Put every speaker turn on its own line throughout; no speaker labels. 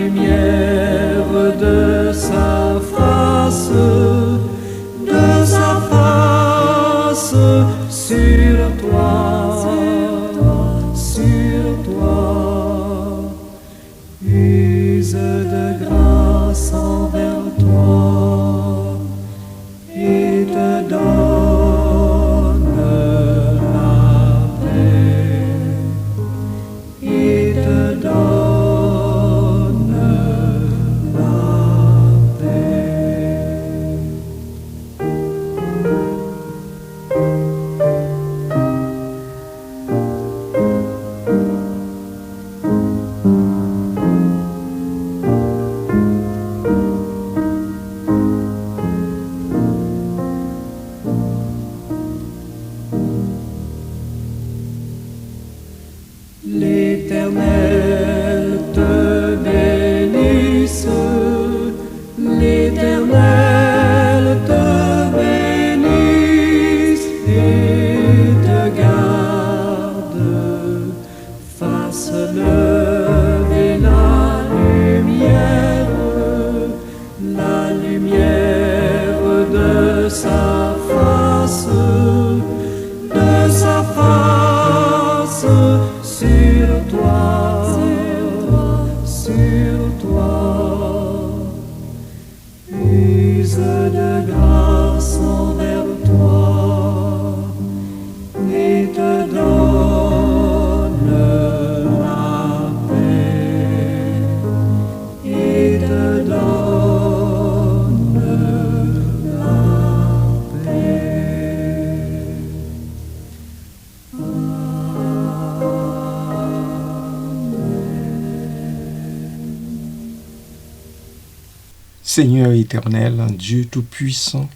lumière de sa face sur toi, use de grâce envers toi et te donne la paix, et te donne la paix. L'Éternel te bénisse, l'Éternel te bénisse et te garde, fasse lever la lumière de sa face sur toi, use de grâce envers toi et te donne la paix, et te donne la paix.
Seigneur éternel, Dieu Tout-Puissant,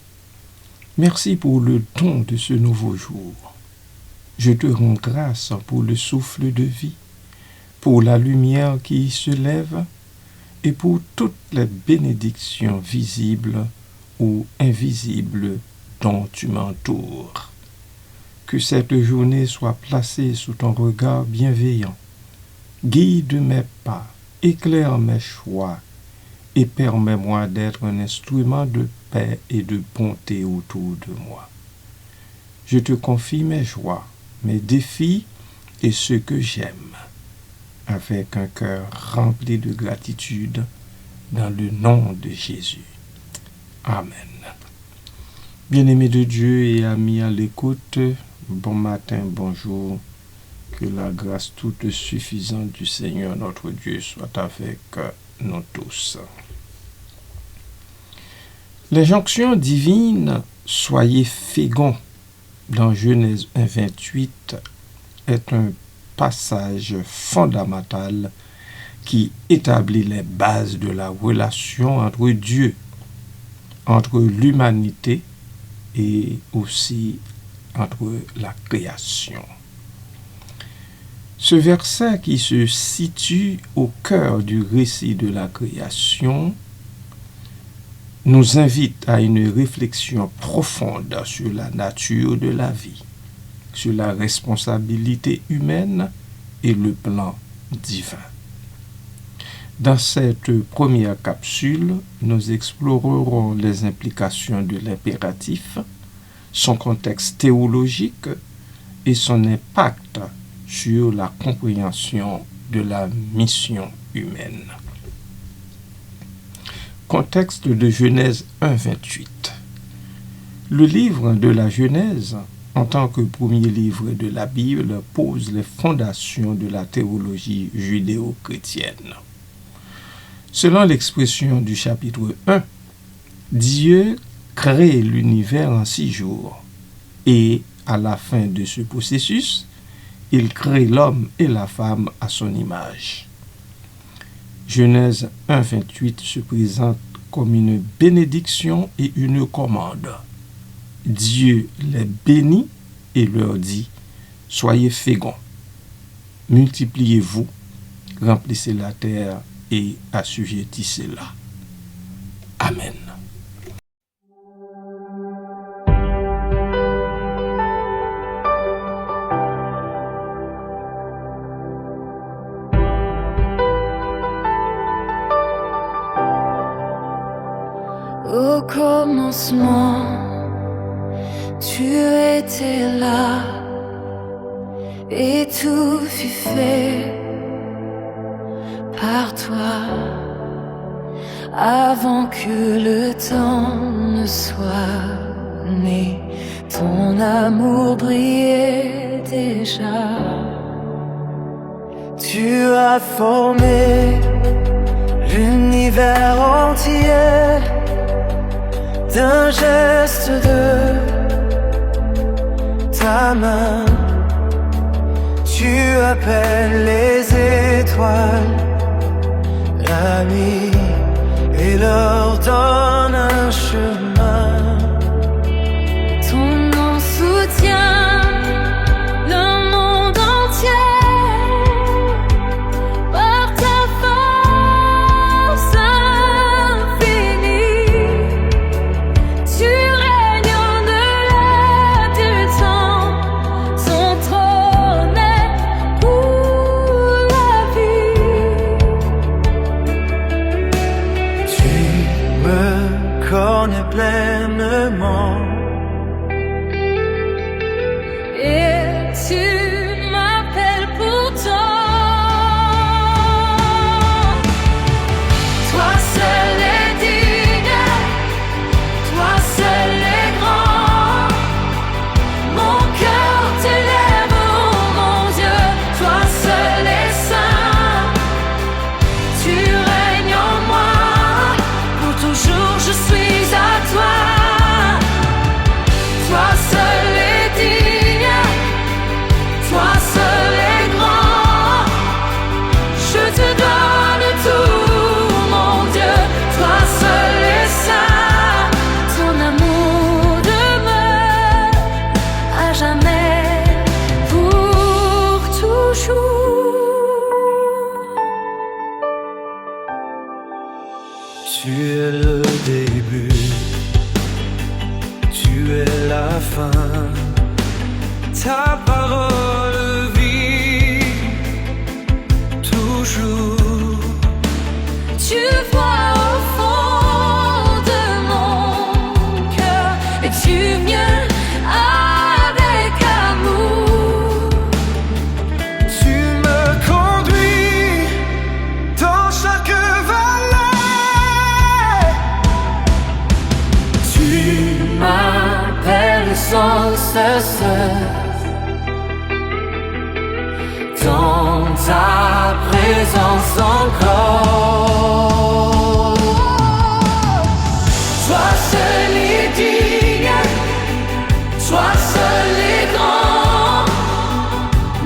merci pour le don de ce nouveau jour. Je te rends grâce pour le souffle de vie, pour la lumière qui se lève et pour toutes les bénédictions visibles ou invisibles dont tu m'entoures. Que cette journée soit placée sous ton regard bienveillant. Guide mes pas, éclaire mes choix, et permets-moi d'être un instrument de paix et de bonté autour de moi. Je te confie mes joies, mes défis et ce que j'aime, avec un cœur rempli de gratitude, dans le nom de Jésus. Amen. Bien-aimés de Dieu et amis à l'écoute, bon matin, bonjour. Que la grâce toute suffisante du Seigneur notre Dieu soit avec nous tous. L'injonction divine « Soyez féconds » dans Genèse 1,28 est un passage fondamental qui établit les bases de la relation entre Dieu, entre l'humanité et aussi entre la création. Ce verset qui se situe au cœur du récit de la création nous invite à une réflexion profonde sur la nature de la vie, sur la responsabilité humaine et le plan divin. Dans cette première capsule, nous explorerons les implications de l'impératif, son contexte théologique et son impact sur la compréhension de la mission humaine. Contexte de Genèse 1,28. Le livre de la Genèse, en tant que premier livre de la Bible, pose les fondations de la théologie judéo-chrétienne. Selon l'expression du chapitre 1, Dieu crée l'univers en 6 jours et, à la fin de ce processus, il crée l'homme et la femme à son image. Genèse 1,28 se présente comme une bénédiction et une commande. Dieu les bénit et leur dit « Soyez féconds, multipliez-vous, remplissez la terre et assujettissez-la. » Amen.
commencement, tu étais là et tout fut fait par toi avant que le temps ne soit né. Ton amour brillait déjà. Tu as formé l'univers entier d'un geste de ta main. Tu appelles les étoiles la nuit et leur donnes un chemin. Ton nom soutient le monde entier par ta force infinie. Tu règnes au-delà du temps, ton trône est pour la vie. Tu me connais pleinement et tu m'appelles pourtant. Toi seul est digne, toi seul est grand. Mon cœur t'élève, oh mon Dieu, toi seul est saint. Tu règnes en moi, pour toujours je suis à toi. Toi seul est digne, toi seul est grand. Je te donne tout, mon Dieu, toi seul est saint. Ton amour demeure à jamais, pour toujours. Tu es le début, tu es la fin. Ta parole vit toujours. Tu vois au fond de mon cœur et tu viens avec amour. Tu me conduis dans chaque vallée. Tu m'appelles sans cesse. Dans ta présence encore. Toi seul est digne, toi seul est grand.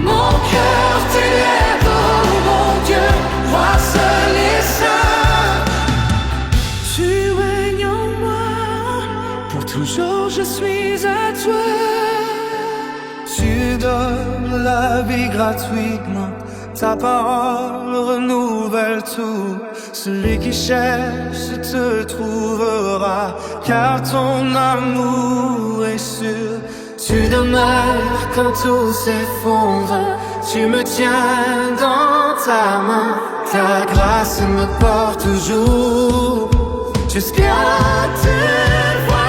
Mon cœur t'élève, oh mon Dieu, toi seul est saint. Tu règnes en moi, pour toujours je suis à toi. Tu donnes la vie gratuitement, ta parole renouvelle tout. Celui qui cherche te trouvera, car ton amour est sûr. Tu demeures quand tout s'effondre, tu me tiens dans ta main. Ta grâce me porte toujours, jusqu'à te voir.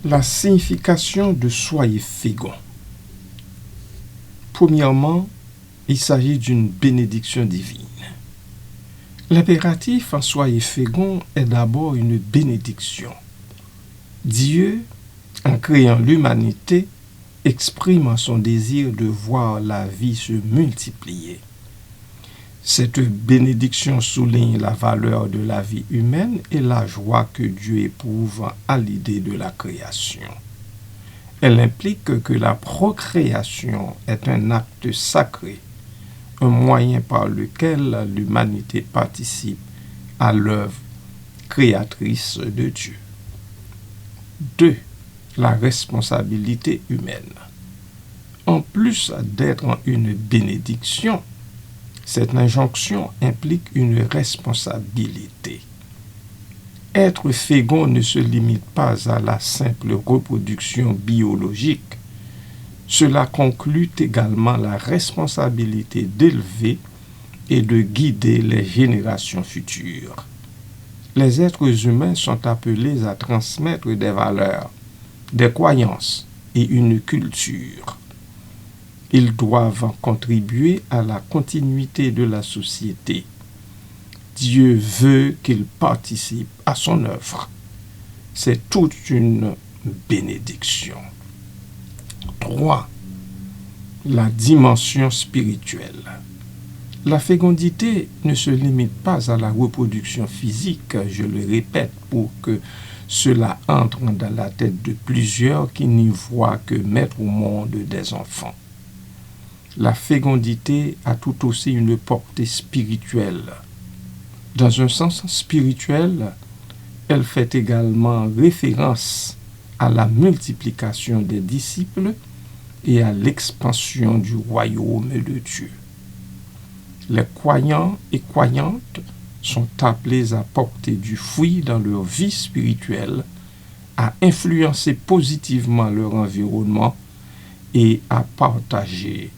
La signification de soyez féconds. Premièrement, il s'agit d'une bénédiction divine. L'impératif en soyez féconds est d'abord une bénédiction. Dieu, en créant l'humanité, exprime son désir de voir la vie se multiplier. Cette bénédiction souligne la valeur de la vie humaine et la joie que Dieu éprouve à l'idée de la création. Elle implique que la procréation est un acte sacré, un moyen par lequel l'humanité participe à l'œuvre créatrice de Dieu. 2. La responsabilité humaine. En plus d'être une bénédiction, cette injonction implique une responsabilité. Être fécond ne se limite pas à la simple reproduction biologique. Cela conclut également la responsabilité d'élever et de guider les générations futures. Les êtres humains sont appelés à transmettre des valeurs, des croyances et une culture. Ils doivent contribuer à la continuité de la société. Dieu veut qu'ils participent à son œuvre. C'est toute une bénédiction. 3. La dimension spirituelle. La fécondité ne se limite pas à la reproduction physique, je le répète, pour que cela entre dans la tête de plusieurs qui n'y voient que mettre au monde des enfants. La fécondité a tout aussi une portée spirituelle. Dans un sens spirituel, elle fait également référence à la multiplication des disciples et à l'expansion du royaume de Dieu. Les croyants et croyantes sont appelés à porter du fruit dans leur vie spirituelle, à influencer positivement leur environnement et à partager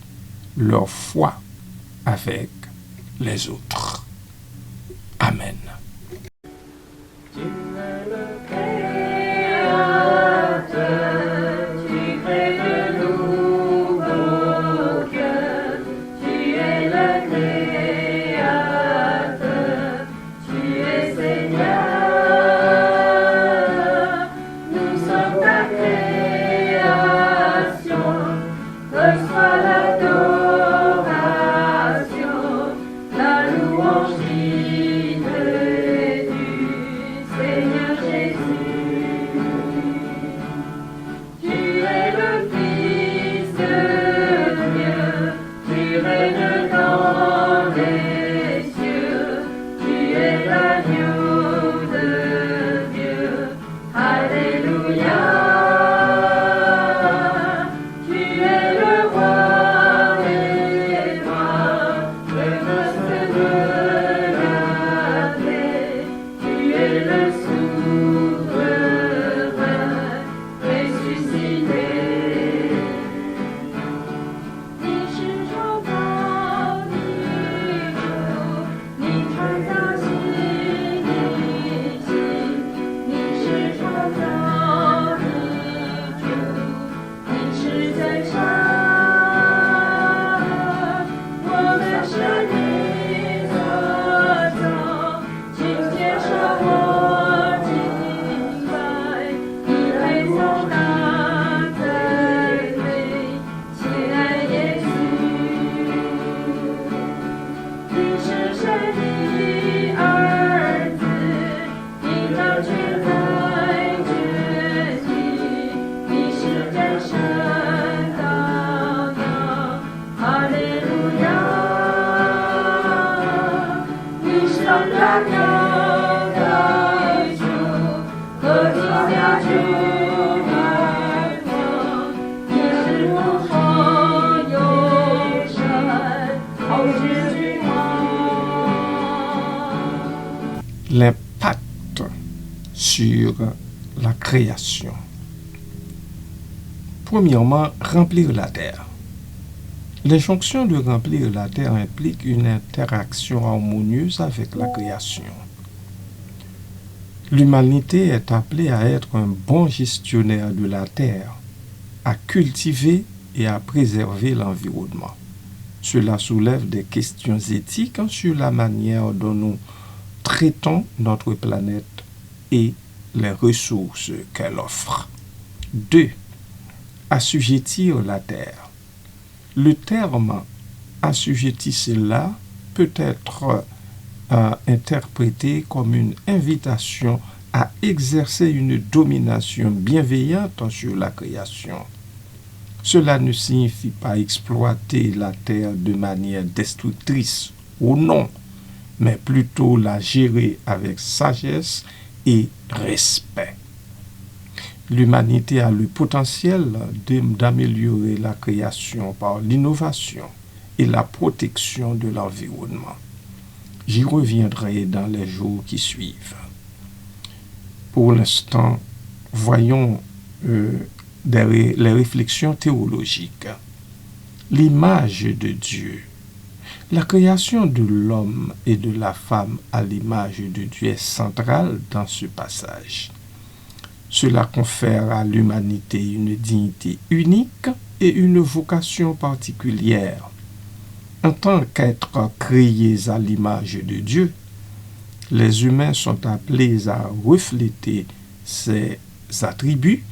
leur foi avec les autres. Amen.
Tu es le Créateur, tu crées de nouveaux cœurs. Tu es le Créateur, tu es Seigneur. Nous sommes ta création, reçois l'adoration, la louange digne du Seigneur Jésus. Tu es le Fils de Dieu, tu règnes dans les cieux, tu es l'agneau de Dieu. Alléluia. Tu es le roi des rois, le Christ de la paix. Tu es le souverain ressuscité.你是创造的主，你创造新的心，你是创造的主，你是真神。我们是你所造，请接受我敬拜，你配受大赞美，亲爱耶稣。你是神的儿子，你掌权在全地，你是真神羔羊，哈利路亚。你是良的主，和天下主的王，你是不可有神，好是君王。
L'impact sur la création. Premièrement, remplir la terre. L'injonction de remplir la terre implique une interaction harmonieuse avec la création. L'humanité est appelée à être un bon gestionnaire de la terre, à cultiver et à préserver l'environnement. Cela soulève des questions éthiques sur la manière dont nous traitons notre planète et les ressources qu'elle offre. 2. Assujettir la terre. Le terme assujettir là peut être interprété comme une invitation à exercer une domination bienveillante sur la création. Cela ne signifie pas exploiter la terre de manière destructrice ou non, mais plutôt la gérer avec sagesse et respect. L'humanité a le potentiel d'améliorer la création par l'innovation et la protection de l'environnement. J'y reviendrai dans les jours qui suivent. Pour l'instant, voyons les réflexions théologiques. L'image de Dieu. La création de l'homme et de la femme à l'image de Dieu est centrale dans ce passage. Cela confère à l'humanité une dignité unique et une vocation particulière. En tant qu'êtres créés à l'image de Dieu, les humains sont appelés à refléter ses attributs,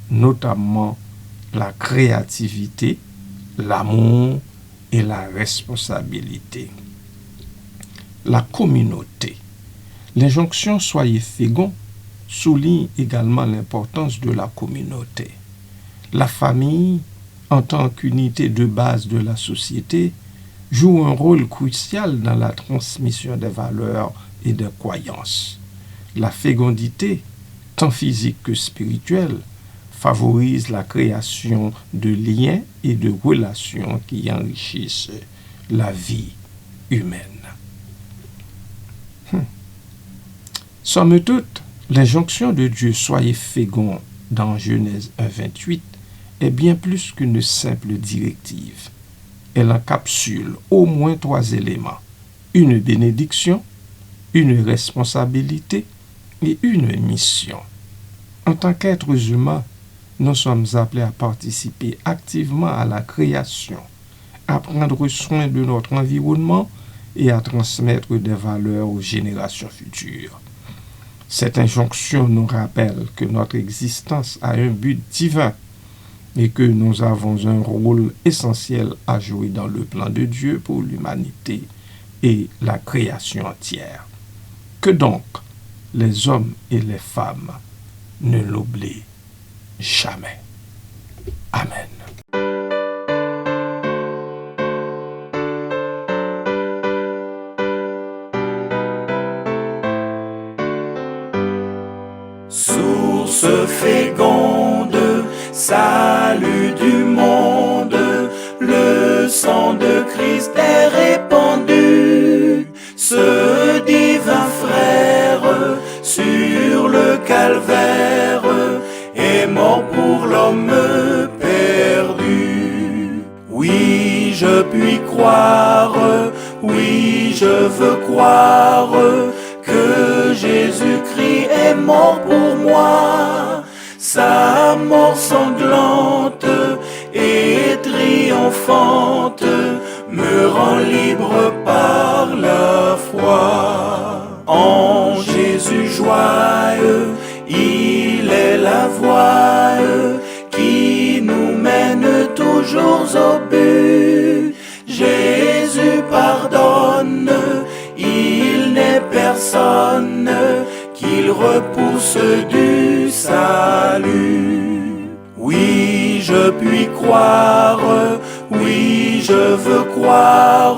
notamment la créativité, l'amour et la responsabilité. La communauté. L'injonction « Soyez féconds » souligne également l'importance de la communauté. La famille, en tant qu'unité de base de la société, joue un rôle crucial dans la transmission des valeurs et des croyances. La fécondité, tant physique que spirituelle, favorise la création de liens et de relations qui enrichissent la vie humaine. Somme toute, l'injonction de Dieu « Soyez féconds » dans Genèse 1,28 est bien plus qu'une simple directive. Elle encapsule au moins 3 éléments: une bénédiction, une responsabilité et une mission. En tant qu'êtres humains, nous sommes appelés à participer activement à la création, à prendre soin de notre environnement et à transmettre des valeurs aux générations futures. Cette injonction nous rappelle que notre existence a un but divin et que nous avons un rôle essentiel à jouer dans le plan de Dieu pour l'humanité et la création entière. Que donc les hommes et les femmes ne l'oublient jamais. Amen.
Source féconde, salut du monde, le sang de Christ est répandu. Ce divin frère sur le calvaire est mort pour l'homme perdu. Oui, je puis croire, oui, je veux croire que Jésus-Christ est mort pour moi. Sa mort sanglante et triomphante me rend libre par la foi. En Jésus joyeux, il est la voie qui nous mène toujours au but. Jésus pardonne, il n'est personne qu'il repousse du salut. Oui, je puis croire, oui, je veux croire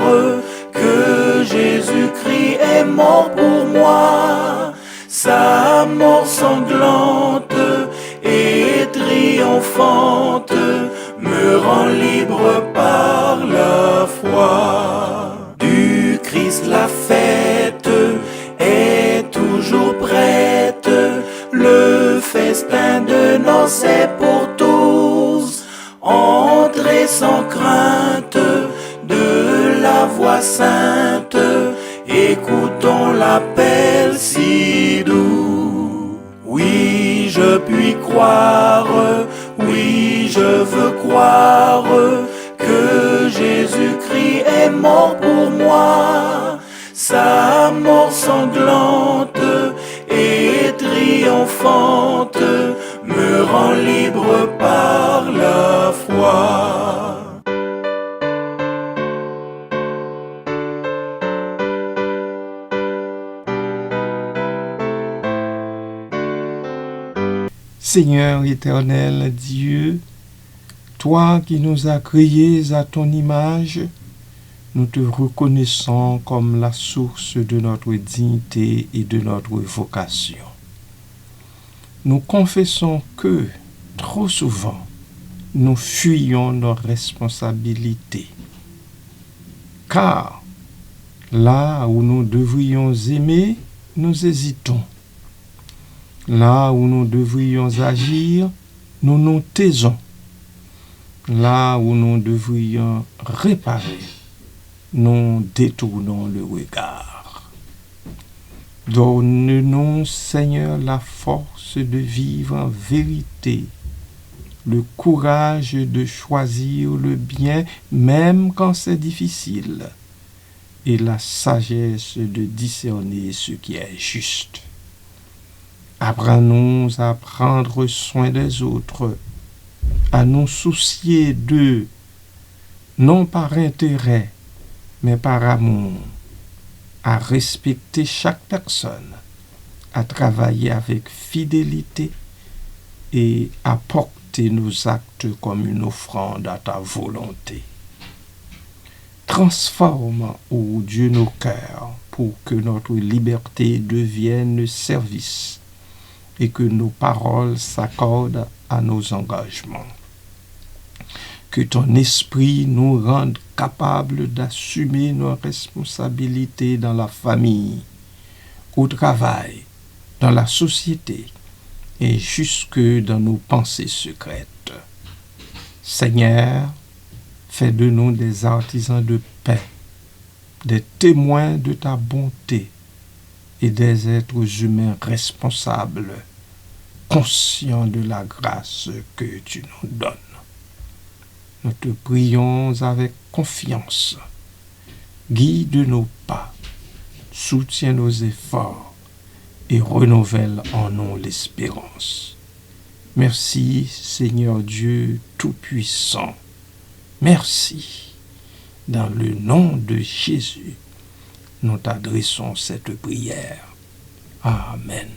que Jésus-Christ est mort pour moi. Sa mort sanglante et triomphante me rend libre par la foi. Du Christ la fête est toujours prête, le festin de noces est pour tous. Entrez sans crainte de la voix sainte, écoutons l'appel si doux. Oui, je puis croire, oui, je veux croire que Jésus-Christ est mort pour moi. Sa mort sanglante et triomphante me rend libre par la foi.
Seigneur éternel Dieu, toi qui nous as créés à ton image, nous te reconnaissons comme la source de notre dignité et de notre vocation. Nous confessons que, trop souvent, nous fuyons nos responsabilités. Car, là où nous devrions aimer, nous hésitons. Là où nous devrions agir, nous nous taisons. Là où nous devrions réparer, nous détournons le regard. Donne-nous, Seigneur, la force de vivre en vérité, le courage de choisir le bien, même quand c'est difficile, et la sagesse de discerner ce qui est juste. Apprends-nous à prendre soin des autres, à nous soucier d'eux, non par intérêt, mais par amour, à respecter chaque personne, à travailler avec fidélité et à porter nos actes comme une offrande à ta volonté. Transforme, ô Dieu, nos cœurs pour que notre liberté devienne service et que nos paroles s'accordent à nos engagements. Que ton esprit nous rende capables d'assumer nos responsabilités dans la famille, au travail, dans la société et jusque dans nos pensées secrètes. Seigneur, fais de nous des artisans de paix, des témoins de ta bonté et des êtres humains responsables, conscients de la grâce que tu nous donnes. Nous te prions avec confiance. Guide nos pas, soutiens nos efforts et renouvelle en nous l'espérance. Merci, Seigneur Dieu Tout-Puissant. Merci. Dans le nom de Jésus, nous t'adressons cette prière. Amen.